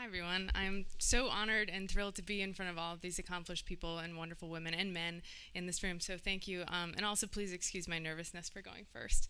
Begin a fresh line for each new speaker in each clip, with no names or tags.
Hi, everyone. I'm so honored and thrilled to be in front of all of these accomplished people and wonderful women and men in this room. So thank you. And also, please excuse my nervousness for going first.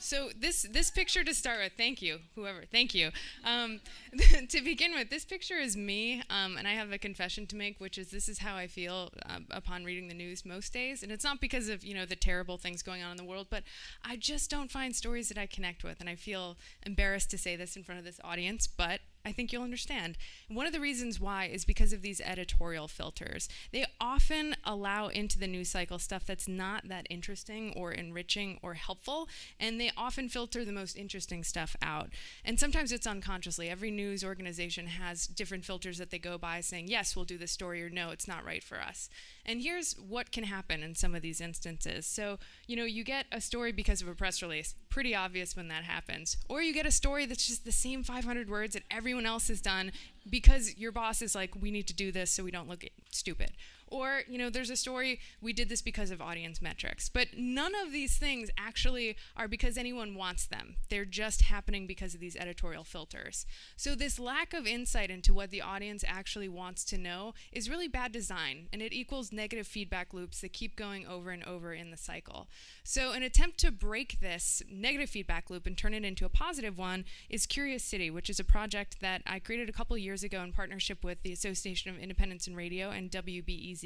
So this picture to start with, thank you, whoever, thank you. To begin with, this picture is me, and I have a confession to make, which is this is how I feel upon reading the news most days. And it's not because of, the terrible things going on in the world, but I just don't find stories that I connect with. And I feel embarrassed to say this in front of this audience, but I think you'll understand. One of the reasons why is because of these editorial filters. They often allow into the news cycle stuff that's not that interesting or enriching or helpful, and they often filter the most interesting stuff out. And sometimes it's unconsciously. Every news organization has different filters that they go by saying, yes, we'll do this story, or no, it's not right for us. And here's what can happen in some of these instances. So, you get a story because of a press release. Pretty obvious when that happens. Or you get a story that's just the same 500 words that everyone else has done because your boss is like, we need to do this so we don't look stupid. Or, there's a story, we did this because of audience metrics. But none of these things actually are because anyone wants them. They're just happening because of these editorial filters. So this lack of insight into what the audience actually wants to know is really bad design, and it equals negative feedback loops that keep going over and over in the cycle. So an attempt to break this negative feedback loop and turn it into a positive one is Curious City, which is a project that I created a couple years ago in partnership with the Association of Independents in Radio and WBEZ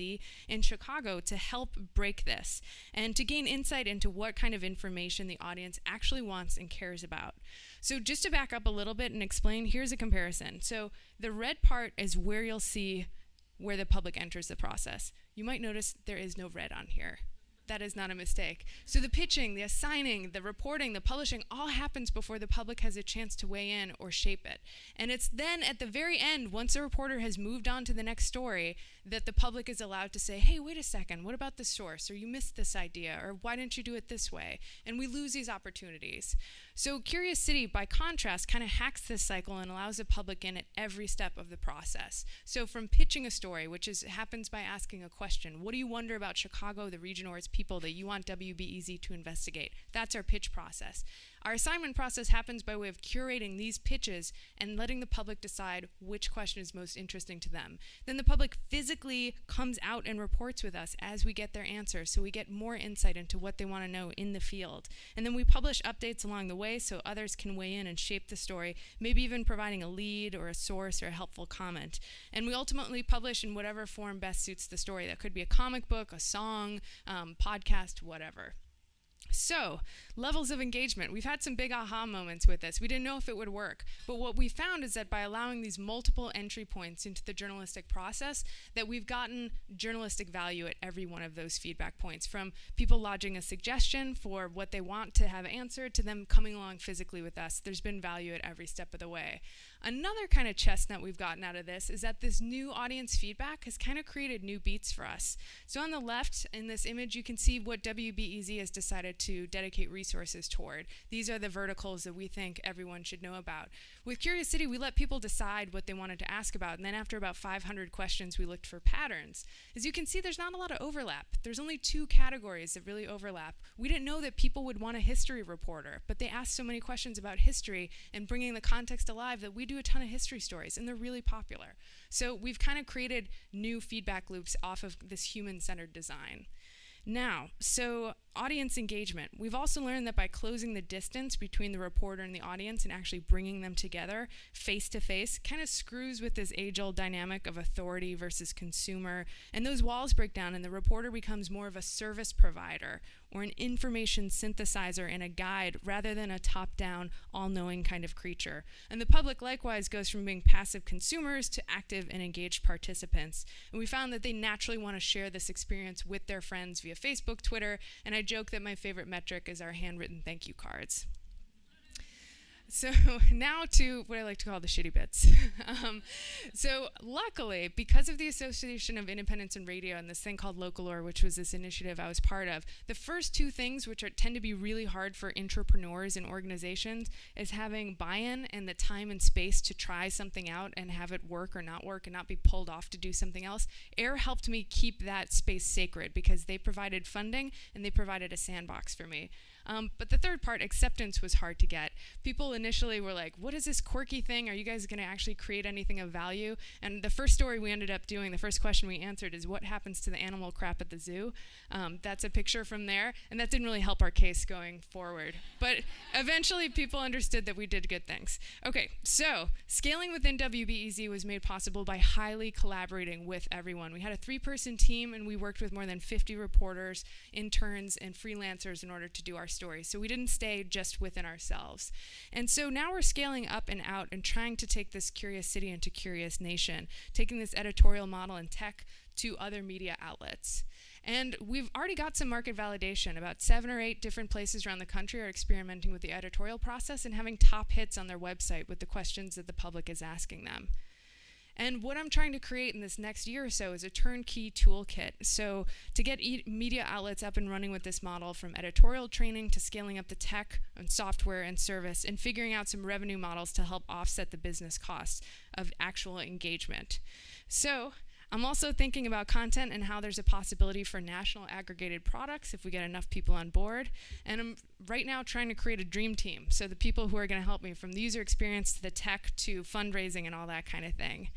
in Chicago to help break this and to gain insight into what kind of information the audience actually wants and cares about. So just to back up a little bit and explain, here's a comparison. So the red part is where you'll see where the public enters the process. You might notice there is no red on here. That is not a mistake. So the pitching, the assigning, the reporting, the publishing all happens before the public has a chance to weigh in or shape it. And it's then at the very end, once a reporter has moved on to the next story, that the public is allowed to say, hey, wait a second, what about the source? Or you missed this idea, or why didn't you do it this way? And we lose these opportunities. So Curious City, by contrast, kind of hacks this cycle and allows the public in at every step of the process. So from pitching a story, which happens by asking a question, what do you wonder about Chicago, the region, or its people that you want WBEZ to investigate? That's our pitch process. Our assignment process happens by way of curating these pitches and letting the public decide which question is most interesting to them. Then the public physically comes out and reports with us as we get their answers, so we get more insight into what they want to know in the field. And then we publish updates along the way so others can weigh in and shape the story, maybe even providing a lead or a source or a helpful comment. And we ultimately publish in whatever form best suits the story. That could be a comic book, a song, podcast, whatever. So, levels of engagement. We've had some big aha moments with this. We didn't know if it would work. But what we found is that by allowing these multiple entry points into the journalistic process, that we've gotten journalistic value at every one of those feedback points, from people lodging a suggestion for what they want to have answered to them coming along physically with us. There's been value at every step of the way. Another kind of chestnut we've gotten out of this is that this new audience feedback has kind of created new beats for us. So on the left in this image, you can see what WBEZ has decided to dedicate resources toward. These are the verticals that we think everyone should know about. With Curious City, we let people decide what they wanted to ask about, and then after about 500 questions, we looked for patterns. As you can see, there's not a lot of overlap. There's only 2 categories that really overlap. We didn't know that people would want a history reporter, but they asked so many questions about history and bringing the context alive that we do a ton of history stories, and they're really popular. So we've kind of created new feedback loops off of this human-centered design. Now, so audience engagement. We've also learned that by closing the distance between the reporter and the audience and actually bringing them together face to face kind of screws with this age-old dynamic of authority versus consumer, and those walls break down and the reporter becomes more of a service provider or an information synthesizer and a guide rather than a top-down, all-knowing kind of creature. And the public likewise goes from being passive consumers to active and engaged participants. And we found that they naturally want to share this experience with their friends via Facebook, Twitter, and I joke that my favorite metric is our handwritten thank you cards. So now to what I like to call the shitty bits. So luckily, because of the Association of Independents in Radio and this thing called Localore, which was this initiative I was part of, the first 2 things, which tend to be really hard for entrepreneurs and organizations, is having buy-in and the time and space to try something out and have it work or not work and not be pulled off to do something else. AIR helped me keep that space sacred because they provided funding and they provided a sandbox for me. But the third part, acceptance, was hard to get. People initially were like, what is this quirky thing? Are you guys going to actually create anything of value? And the first story we ended up doing, the first question we answered is, what happens to the animal crap at the zoo? That's a picture from there, and that didn't really help our case going forward. But eventually people understood that we did good things. Okay, so scaling within WBEZ was made possible by highly collaborating with everyone. We had a 3-person team, and we worked with more than 50 reporters, interns, and freelancers in order to do our stories. So we didn't stay just within ourselves. And so now we're scaling up and out and trying to take this curious city into curious nation, taking this editorial model and tech to other media outlets. And we've already got some market validation. About 7 or 8 different places around the country are experimenting with the editorial process and having top hits on their website with the questions that the public is asking them. And what I'm trying to create in this next year or so is a turnkey toolkit. So to get media outlets up and running with this model, from editorial training to scaling up the tech and software and service, and figuring out some revenue models to help offset the business costs of actual engagement. So I'm also thinking about content and how there's a possibility for national aggregated products if we get enough people on board. And I'm right now trying to create a dream team. So the people who are going to help me, from the user experience to the tech to fundraising and all that kind of thing.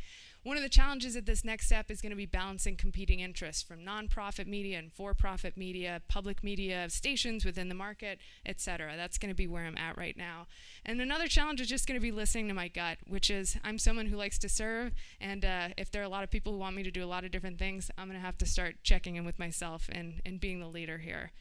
One of the challenges at this next step is going to be balancing competing interests from nonprofit media and for-profit media, public media stations within the market, etc. That's going to be where I'm at right now. And another challenge is just going to be listening to my gut, which is I'm someone who likes to serve, and if there are a lot of people who want me to do a lot of different things, I'm going to have to start checking in with myself and being the leader here.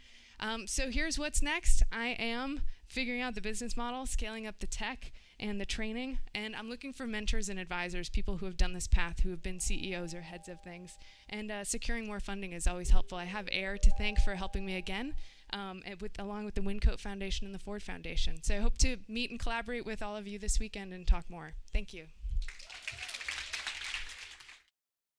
So here's what's next. I am figuring out the business model, scaling up the tech and the training, and I'm looking for mentors and advisors, people who have done this path, who have been CEOs or heads of things, and securing more funding is always helpful. I have AIR to thank for helping me again, along with the Wincoat Foundation and the Ford Foundation. So I hope to meet and collaborate with all of you this weekend and talk more. Thank you.